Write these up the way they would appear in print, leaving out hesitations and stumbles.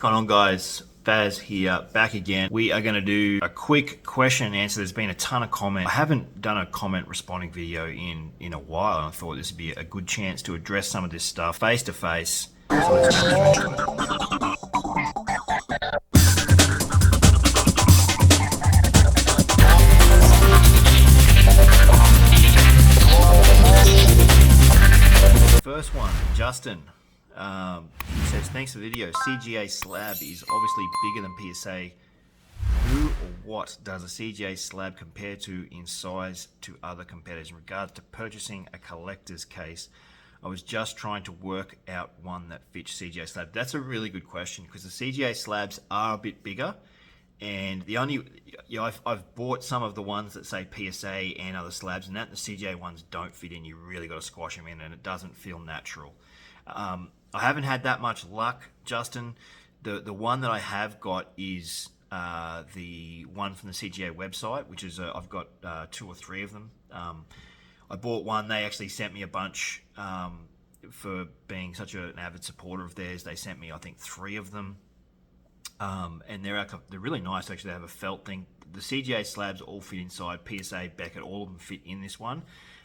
Going on, guys? Baz here, back again. We are going to do a quick question and answer. There's been a ton of comments. I haven't done a comment responding video in a while, and I thought this would be a good chance to address some of this stuff face to face. First one, Justin. He says, thanks for the video. CGA slab is obviously bigger than PSA. Who or what does a CGA slab compare to in size to other competitors? In regards to purchasing a collector's case, I was just trying to work out one that fits CGA slab. That's a really good question because the CGA slabs are a bit bigger. And the only, I've bought some of the ones that say PSA and other slabs, and that the CGA ones don't fit in. You really got to squash them in, and it doesn't feel natural. I haven't had that much luck, Justin. The one that I have got is the one from the CGA website, which is I've got 2 or 3 of them. I bought one. They actually sent me a bunch for being such an avid supporter of theirs. They sent me, I think, 3 of them. And they're really nice. Actually, they have a felt thing. The CGA slabs all fit inside. PSA, Beckett, all of them fit in this one.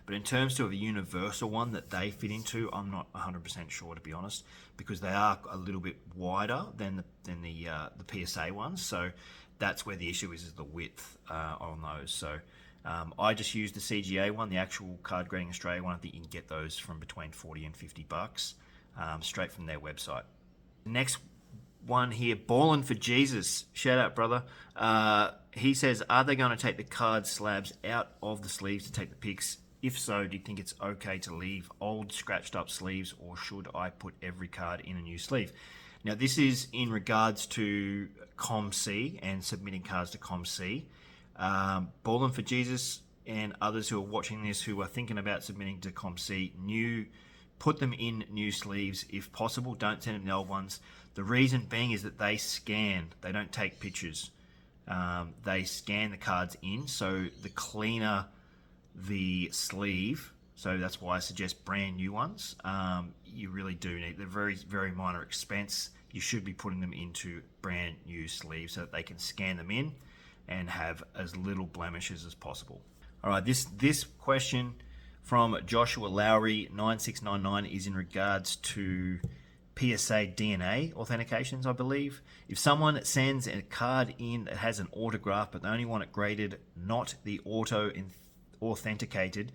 But in terms of a universal one that they fit into, I'm not 100% sure, to be honest, because they are a little bit wider than the PSA ones. So that's where the issue is the width on those. So I just used the CGA one, the actual Card Grading Australia one. I think you can get those from between $40 and $50 straight from their website. Next one here, Ballin' for Jesus. Shout out, brother. He says, are they going to take the card slabs out of the sleeves to take the pics? If so, do you think it's okay to leave old scratched up sleeves, or should I put every card in a new sleeve? Now, this is in regards to ComC and submitting cards to ComC. Ballin' for Jesus and others who are watching this who are thinking about submitting to ComC, put them in new sleeves if possible. Don't send them the old ones. The reason being is that they scan. They don't take pictures. They scan the cards in, so the cleaner the sleeve, so that's why I suggest brand new ones. You really do need, they're very, very minor expense. You should be putting them into brand new sleeves so that they can scan them in and have as little blemishes as possible. All right, this question from Joshua Lowry 9699 is in regards to PSA DNA authentications, I believe. If someone sends a card in that has an autograph but they only want it graded, not the authenticated,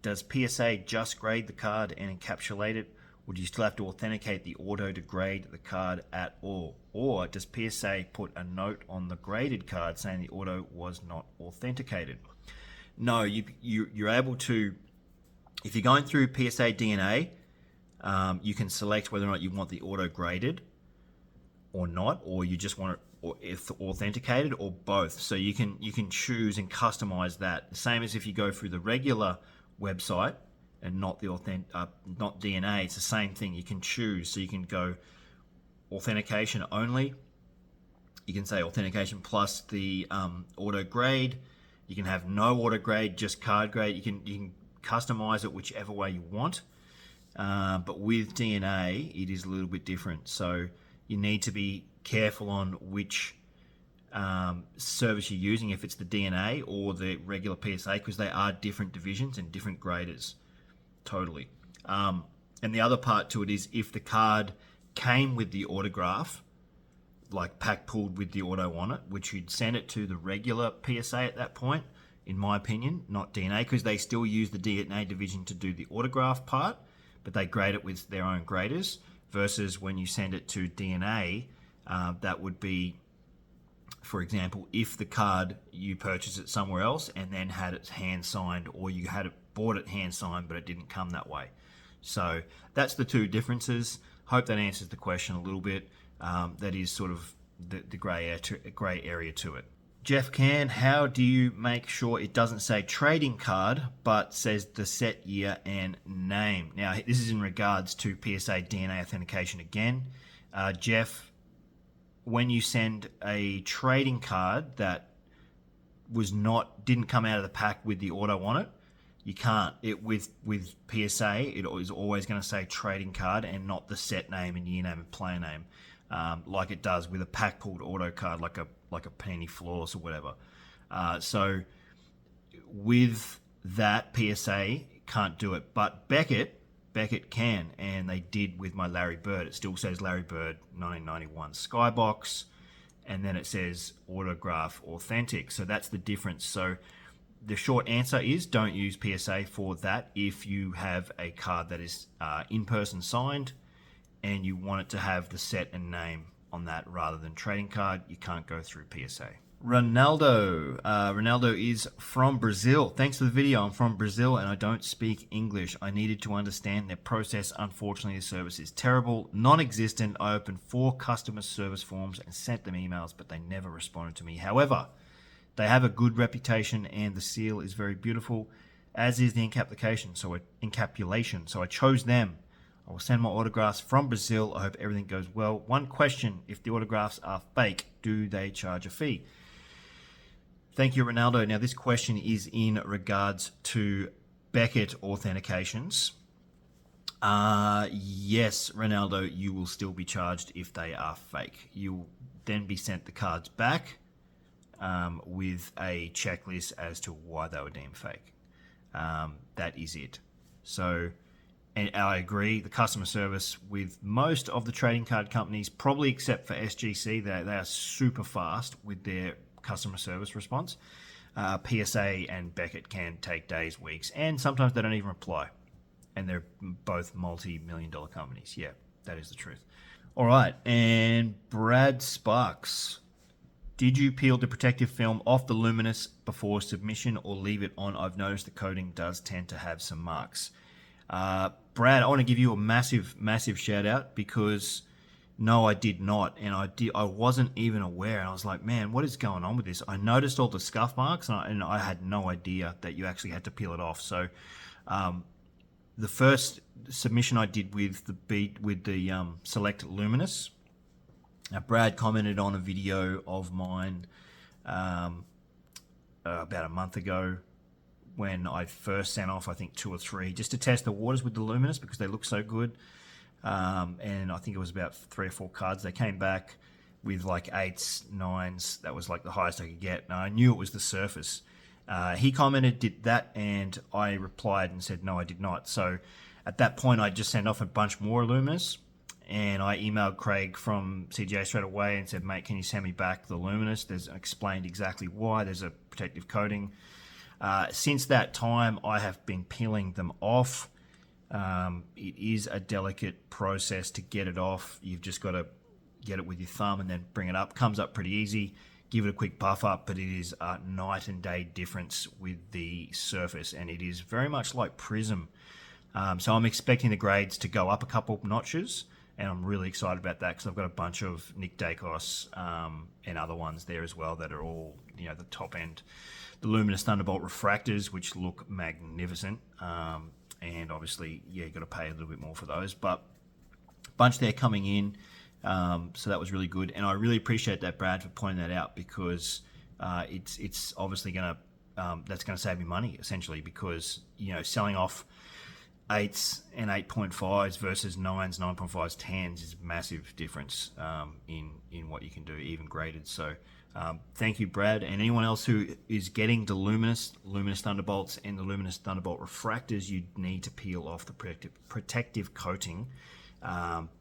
does PSA just grade the card and encapsulate it, or do you still have to authenticate the auto to grade the card at all? Or does PSA put a note on the graded card saying the auto was not authenticated? No, you're able to, if you're going through PSA DNA, you can select whether or not you want the auto graded or not, or you just want it or if authenticated, or both. So you can choose and customize that. Same as if you go through the regular website and not the not DNA. It's the same thing. You can choose. So you can go authentication only. You can say authentication plus the auto grade. You can have no auto grade, just card grade. You can customize it whichever way you want. But with DNA, it is a little bit different. So you need to be careful on which service you're using, if it's the DNA or the regular PSA, because they are different divisions and different graders. Totally. And the other part to it is if the card came with the autograph, like pack pulled with the auto on it, which you'd send it to the regular PSA at that point, in my opinion, not DNA, because they still use the DNA division to do the autograph part, but they grade it with their own graders, versus when you send it to DNA, that would be, for example, if the card you purchased it somewhere else and then had it hand signed, or you had it bought it hand signed but it didn't come that way. So that's the two differences. Hope that answers the question a little bit. That is sort of the grey area to it. Jeff Can, how do you make sure it doesn't say trading card but says the set year and name? Now, this is in regards to PSA DNA authentication again. Jeff, when you send a trading card that didn't come out of the pack with the auto on it, you can't. With PSA, it is always going to say trading card and not the set name and year name and player name. like it does with a pack pulled auto card, like a Panini Flawless or whatever. So with that, PSA can't do it, but Beckett can, and they did with my Larry Bird. It still says Larry Bird 1991 Skybox, and then it says autograph authentic. So that's the difference. So the short answer is don't use PSA for that if you have a card that is in-person signed and you want it to have the set and name on that rather than trading card. You can't go through PSA. Ronaldo. Ronaldo is from Brazil. Thanks for the video. I'm from Brazil and I don't speak English. I needed to understand their process. Unfortunately, the service is terrible, non-existent. I opened 4 customer service forms and sent them emails, but they never responded to me. However, they have a good reputation and the seal is very beautiful, as is the encapsulation. So I chose them. I will send my autographs from Brazil. I hope everything goes well. One question: if the autographs are fake, do they charge a fee? Thank you, Ronaldo. Now, this question is in regards to Beckett authentications. Yes, Ronaldo, you will still be charged if they are fake. You'll then be sent the cards back with a checklist as to why they were deemed fake. That is it. So, and I agree, the customer service with most of the trading card companies, probably except for SGC, they are super fast with their customer service response. PSA and Beckett can take days, weeks, and sometimes they don't even reply. And they're both multi-million-dollar companies. Yeah, that is the truth. All right, and Brad Sparks. Did you peel the protective film off the Luminous before submission or leave it on? I've noticed the coating does tend to have some marks. Brad, I want to give you a massive shout out because no, I did not. And I wasn't even aware. And I was like, man, what is going on with this? I noticed all the scuff marks and I had no idea that you actually had to peel it off. So, the first submission I did with the Select Luminous, Brad commented on a video of mine about a month ago when I first sent off, I think 2 or 3, just to test the waters with the Luminous because they look so good. And I think it was about 3 or 4 cards. They came back with like 8s, 9s. That was like the highest I could get. And I knew it was the surface. He commented, did that, and I replied and said, no, I did not. So at that point, I just sent off a bunch more Luminous. And I emailed Craig from CGA straight away and said, mate, can you send me back the Luminous? There's explained exactly why. There's a protective coating. Since that time, I have been peeling them off. It is a delicate process to get it off. You've just got to get it with your thumb and then bring it up. Comes up pretty easy. Give it a quick buff up, but it is a night and day difference with the surface, and it is very much like Prism. So I'm expecting the grades to go up a couple notches, and I'm really excited about that because I've got a bunch of Nick Dacos and other ones there as well that are all, you know, the top end. The Luminous Thunderbolt refractors, which look magnificent. And obviously, yeah, you've got to pay a little bit more for those. But a bunch there coming in. So that was really good. And I really appreciate that, Brad, for pointing that out because it's obviously going to, that's going to save me money, essentially, because, you know, selling off 8s and 8.5s versus 9s, 9.5s, 10s is a massive difference in what you can do, even graded. So thank you, Brad. And anyone else who is getting the Luminous Thunderbolts and the Luminous Thunderbolt refractors, you need to peel off the protective coating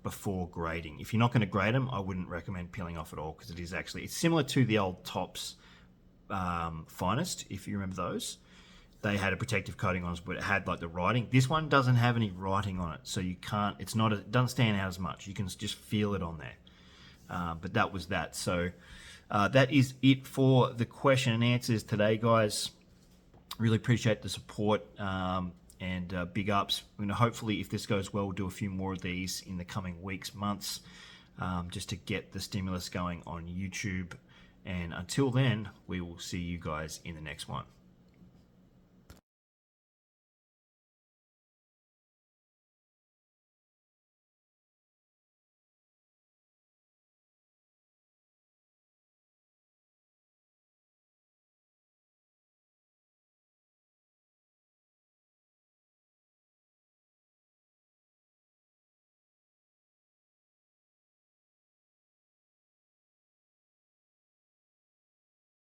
before grading. If you're not going to grade them, I wouldn't recommend peeling off at all because it's similar to the old Topps Finest, if you remember those. They had a protective coating on it, but it had like the writing. This one doesn't have any writing on it, so you can't. It doesn't stand out as much. You can just feel it on there. But that was that. So that is it for the question and answers today, guys. Really appreciate the support and big ups. Hopefully, if this goes well, we'll do a few more of these in the coming weeks, months, just to get the stimulus going on YouTube. And until then, we will see you guys in the next one.